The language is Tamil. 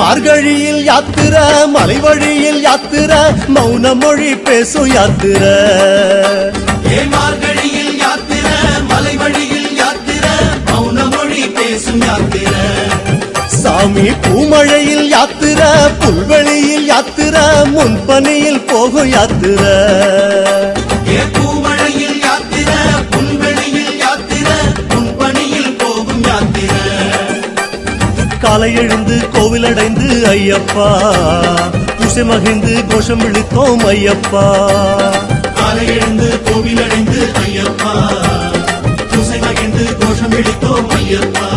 மார்கழியில் யாத்திர மலை வழியில் யாத்திர மௌன மொழி பேசும் யாத்திர மார்கழியில் யாத்திர மலை வழியில் யாத்திர மௌன மொழி பேசும் யாத்திர சாமி பூமழையில் யாத்திர புல்வெளியில் யாத்திர முன்பனியில் போகும் யாத்திர பூமழையில் யாத்திர புல்வெளியில் யாத்திர முன்பனியில் போகும் யாத்திர காலை எழுந்து கோவில் அடைந்து ஐயப்பா பூசை மகிழ்ந்து கோஷம் இழுத்தோம் ஐயப்பா காலை எழுந்து கோவில் அடைந்து ஐயப்பா பூசை மகிழ்ந்து கோஷம் இழுத்தோம் ஐயப்பா